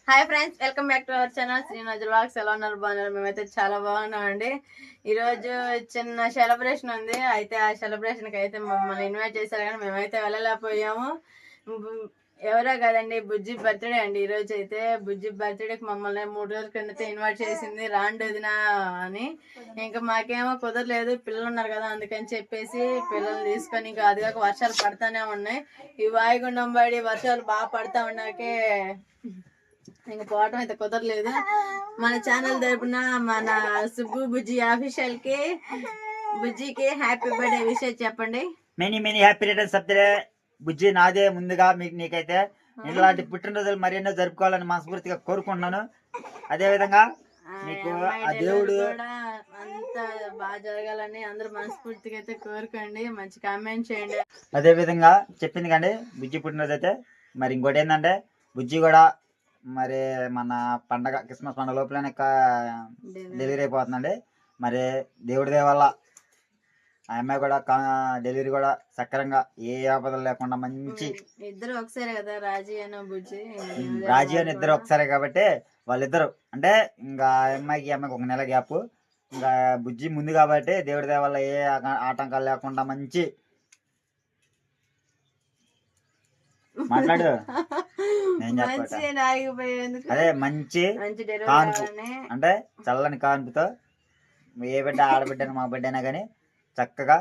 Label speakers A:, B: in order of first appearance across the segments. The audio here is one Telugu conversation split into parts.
A: Hi friends, welcome back to our channel శ్రీనజర్ వ్లాగ్స్. ఎలా ఉన్నారు? బాగున్నారు? మేమైతే చాలా బాగున్నామండి. ఈరోజు చిన్న సెలబ్రేషన్ ఉంది. అయితే ఆ సెలబ్రేషన్కి అయితే మమ్మల్ని ఇన్వైట్ చేశారు, కానీ మేమైతే వెళ్ళలేకపోయాము. ఎవరో కదండి, బుజ్జి బర్త్డే అండి. ఈరోజు అయితే బుజ్జి బర్త్డేకి మమ్మల్ని 3 రోజుల క్రిందట ఇన్వైట్ చేసింది, రాండి వదిన అని. ఇంకా మాకేమో కుదరలేదు, పిల్లలు ఉన్నారు కదా, అందుకని చెప్పేసి పిల్లల్ని తీసుకొని ఇంకా అదిగాక వర్షాలు పడతానే ఉన్నాయి. ఈ వాయుగుండం పడి వర్షాలు బాగా పడతా ఉన్నాకే ఇంకా పోవటం అయితే కుదరలేదు. మన ఛానల్ తరపున మన సుబ్బు బుజ్జి ఆఫీషియల్ కి బుజ్జికి హ్యాపీ బర్త్డే విషయం చెప్పండి.
B: Many happy returns of the day Bujji. నాదే ముందుగా నీకైతే ఇలాంటి పుట్టినరోజులు మరెన్నో జరుపుకోవాలని మనస్ఫూర్తిగా కోరుకుంటున్నాను. అదే విధంగా నీకు ఆ దేవుడు
A: అంత బాగా జరగాలని అందరూ మనస్ఫూర్తిగా అయితే కోరుకోండి, మంచి కామెంట్ చేయండి.
B: అదే విధంగా చెప్పింది కానీ బుజ్జి పుట్టినరోజు అయితే మరి ఇంకోటి ఏంటంటే బుజ్జి కూడా మరి మన పండగ క్రిస్మస్ పండుగ లోపలనే డెలివరీ అయిపోతుందండి. మరి దేవుడి వల్ల ఆ అమ్మాయి కూడా డెలివరీ కూడా సక్రంగా ఏ ఆపదలు లేకుండా మంచి
A: ఇద్దరు ఒకసారి కదా, రాజీ అని బుజ్జి.
B: రాజీ అని ఇద్దరు ఒకసారి కాబట్టి వాళ్ళిద్దరు అంటే ఇంకా అమ్మాయికి 1 నెల గ్యాప్. ఇంకా బుజ్జి ముందు కాబట్టి దేవుడి వల్ల ఏ ఆటంకాలు లేకుండా మంచి మాట్లాడు. అదే మంచి కాన్పు అంటే చల్లని కాన్పుతో ఏ బిడ్డ ఆడబిడ్డను మా బిడ్డైనా కానీ చక్కగా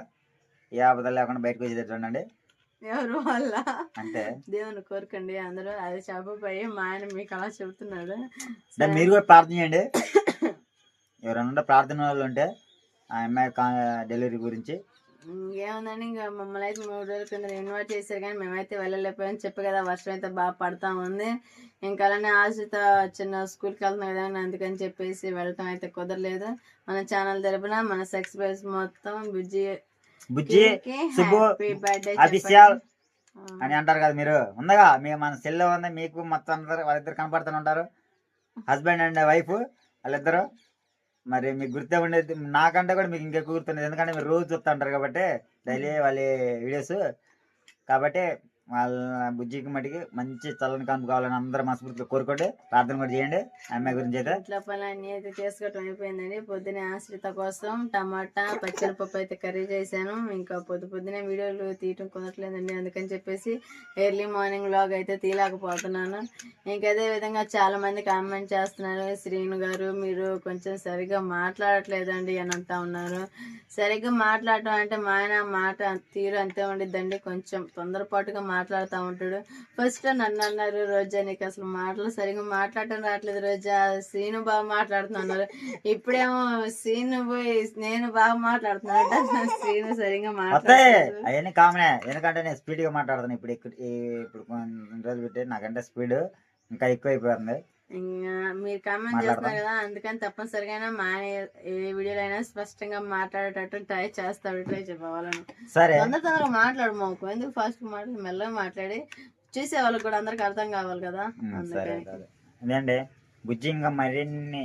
B: ఏ ఆపదలు లేకుండా బయటకు వచ్చి చూడండి.
A: ఎవరు వల్ల అంటే దేవుని కోరుకండి అందరూ. అది చెప్పబోయి మా ఆయన మీకు అలా చెబుతున్నాడు.
B: మీరు కూడా ప్రార్థన చేయండి. ఎవరైనా ప్రార్థన వాళ్ళు ఉంటే ఆ అమ్మాయి డెలివరీ గురించి.
A: ఏముందండి, ఇంకా మమ్మల్ని అయితే 3 రోజుల కింద ఇన్వైట్ చేశారు, కానీ మేమైతే వెళ్ళలేకపోయామని చెప్పి కదా, వర్షం అయితే బాగా పడతా ఉంది. ఇంకా అలానే ఆశిత చిన్న స్కూల్కి వెళ్తున్నాం కదా, అందుకని చెప్పేసి వెళ్ళటం అయితే కుదరలేదు. మన ఛానల్ తరపున మన సబ్స్క్రైబర్స్ మొత్తం బుజ్జి
B: హ్యాపీ బర్త్డే అఫీషియల్ అని అంటారు కదా. మీరు ఉందగా మన సెల్లో ఉంది, మీకు మొత్తం అందరు వాళ్ళిద్దరు కనపడుతూ ఉంటారు, హస్బెండ్ అండ్ వైఫ్ వాళ్ళిద్దరు. మరి మీకు గుర్తే ఉండేది, నాకంటే కూడా మీకు ఇంకెక్కువ గుర్తుండేది, ఎందుకంటే మీరు రోజు చూస్తూ ఉంటారు కాబట్టి డైలీ వాళ్ళ వీడియోస్. కాబట్టి వాళ్ళ బుజ్జికి మటుకి మంచి చల్లని కాన్పు కావాలని అందరూ మనస్ఫూర్తిగా కోరుకోండి, ప్రార్థన కూడా చేయండి అమ్మాయి గురించి. అయితే
A: ఇట్లా పనులన్నీ అయితే చేసుకోవటం అయిపోయిందండి. పొద్దునే ఆశ్రిత కోసం టమాటా పచ్చనిపప్పు అయితే కర్రీ చేశాను. ఇంకా పొద్దునే వీడియోలు తీయటం కుదరట్లేదండి, అందుకని చెప్పేసి ఎర్లీ మార్నింగ్ వ్లాగ్ అయితే తీయలేకపోతున్నాను. ఇంకా అదే విధంగా చాలా మంది కామెంట్ చేస్తున్నారు, శ్రీను గారు మీరు కొంచెం సరిగ్గా మాట్లాడట్లేదండి అని అంటా ఉన్నారు. సరిగ్గా మాట్లాడటం అంటే మా ఆయన మాట తీరు అంతే ఉండిద్దండి, కొంచెం తొందరపాటుగా మాట్లాడుతూ ఉంటాడు. ఫస్ట్ నన్ను అన్నారు, రోజా నీకు అసలు మాటలు సరిగ్గా మాట్లాడటం రావట్లేదు రోజా, శ్రీను బాగా మాట్లాడుతున్నారు. ఇప్పుడేమో శ్రీను పోయి నేను బాగా మాట్లాడుతున్నా, శ్రీను సరిగ్గా మాట్లాడలేదు.
B: అవన్నీ కామనే, ఎందుకంటే నేను స్పీడ్ గా మాట్లాడుతాను. ఇప్పుడు కొన్ని రోజులు పెట్టి నాకంటే స్పీడ్ ఇంకా ఎక్కువ అయిపోతుంది.
A: ఇంకా మీరు కామెంట్ చేస్తున్నారు కదా, అందుకని తప్పనిసరిగా మా ఏ వీడియోలో అయినా స్పష్టంగా మాట్లాడేటట్టు ట్రై చెప్పవాలని.
B: సరే
A: తొందరగా మాట్లాడు మాకు, ఎందుకు ఫాస్ట్ మాట్లాడి మెల్లగా మాట్లాడి చూసే వాళ్ళకి కూడా అందరికి అర్థం కావాలి కదా.
B: అదేండి బుజ్జి ఇంకా మరిన్ని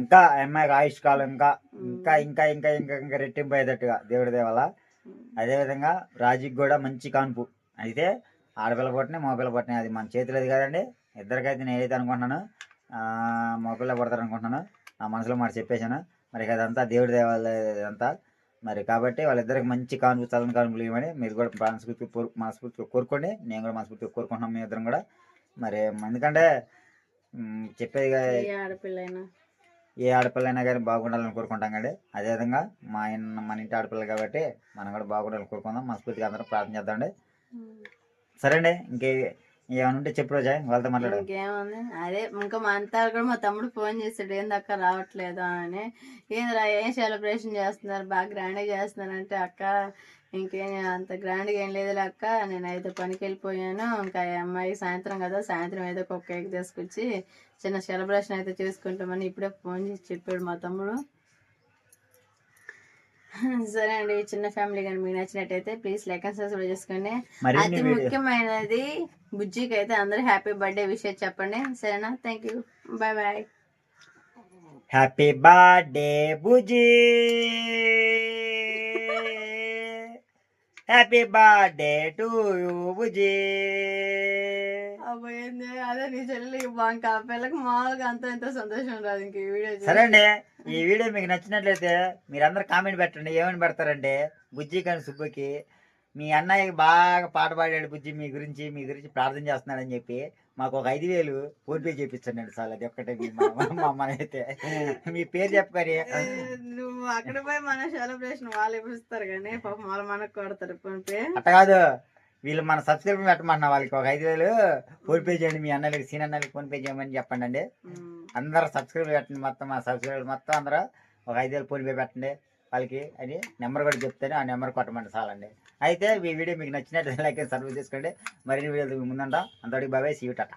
B: ఇంకా అమ్మాయికి ఆయుష్ కాలం ఇంకా ఇంకా ఇంకా ఇంకా ఇంకా ఇంకా రెట్టింపు అయ్యేటట్టుగా దేవుడి దేవల్ల. అదేవిధంగా రాజుకి కూడా మంచి కాన్పు. అయితే ఆడపిల్ల పుట్టిన మగపిల్ల పుట్టిన అది మన చేతిలో కదండి. ఇద్దరికైతే నేనైతే అనుకుంటున్నాను మగపిల్ల పుడతారు అనుకుంటున్నాను, నా మనసులో మాట చెప్పేశాను. మరి అదంతా దేవుడి దేవాల ఇదంతా. మరి కాబట్టి వాళ్ళిద్దరికి మంచి కాన్పు చల్లని కాన్పులు ఇవ్వమని మీరు కూడా మనస్ఫూర్తిగా కోరుకోండి. నేను కూడా మనస్ఫూర్తిగా కోరుకుంటున్నాం మీ ఇద్దరం కూడా. మరి ఎందుకంటే చెప్పేది ఏ ఆడపిల్లైనా కానీ బాగుండాలని కోరుకుంటాం కండి. అదేవిధంగా మన ఇంటి ఆడపిల్ల కాబట్టి మనం కూడా బాగుండాలని కోరుకుందాం. మనస్ఫూర్తిగా అందరం ప్రార్థన చేద్దామండి. సరే అండి, ఏమైనా ఉంటే చెప్పు రోజా, వాళ్ళతో మాట్లాడు.
A: ఇంకేముంది, అదే ఇంకా మా అంతా కూడా మా తమ్ముడు ఫోన్ చేస్తాడు, ఏందక్క రావట్లేదు అని. ఏందిరా ఏం సెలబ్రేషన్ చేస్తున్నారు, బాగా గ్రాండ్గా చేస్తున్నారంటే, అక్క ఇంకేం అంత గ్రాండ్గా ఏం లేదులే అక్క, నేనైతే పనికి వెళ్ళిపోయాను, ఇంకా అమ్మాయి సాయంత్రం కదా, సాయంత్రం ఏదో ఒక కేక్ తీసుకొచ్చి చిన్న సెలబ్రేషన్ అయితే చేసుకుంటామని ఇప్పుడే ఫోన్ చేసి చెప్పాడు మా తమ్ముడు. సరే అండి, చిన్న ఫ్యామిలీ కానీ మీకు నచ్చినట్టయితే ప్లీజ్ లైక్ అండ్ సబ్స్క్రైబ్ చేసుకోండి. అతి ముఖ్యమైనది బుజ్జికి అయితే అందరూ హ్యాపీ బర్త్డే విషయం చెప్పండి, సరేనా? Thank you, bye bye.
B: Happy birthday Bujji, happy birthday to you Bujji.
A: పోయింది అదే నీ చెల్లెలకి బాగా పిల్లకి మామూలుగా అంత ఎంతో సంతోషం రాదు ఇంక ఈ వీడియో చూసి.
B: సరే అండి, ఈ వీడియో మీకు నచ్చినట్లయితే మీరందరూ కామెంట్ పెట్టండి. ఏమని పెడతారంటే బుజ్జి కానీ సుబ్బుకి మీ అన్నయ్యకి బాగా పాట పాడాడు బుజ్జి, మీ గురించి ప్రార్థన చేస్తున్నాడని చెప్పి మాకు ఒక 5,000 ఫోన్పే చేపించండి చాలు. అది ఒక్కటే మనైతే మీ పేరు చెప్పుకొని
A: నువ్వు అక్కడ పోయి మన సెలబ్రేషన్ వాళ్ళు ఇప్పిస్తారు కానీ పాపం వాళ్ళు మనకు కొడతారు ఫోన్ పే.
B: అట్ట కాదు, వీళ్ళు మన సబ్స్క్రైబర్ పెట్టమన్నా వాళ్ళకి ఒక 5,000 ఫోన్పే చేయండి, మీ అన్నలకి సీన్ అన్నలకి ఫోన్పే చేయమని చెప్పండి అండి. అందరూ సబ్స్క్రైబర్ పెట్టండి, మొత్తం మా సబ్స్క్రైబర్ మొత్తం అందరూ ఒక 5,000 ఫోన్పే పెట్టండి వాళ్ళకి అని నెంబర్ కూడా చెప్తాను, ఆ నెంబర్ కొట్టమండి చాలండి. అయితే ఈ వీడియో మీకు నచ్చినట్టు లైక్ సర్వీస్ చేసుకోండి. మరిన్ని వీడియోలు ముందంట. అంతటికి బాబాయ్, సీ యూ, టాటా.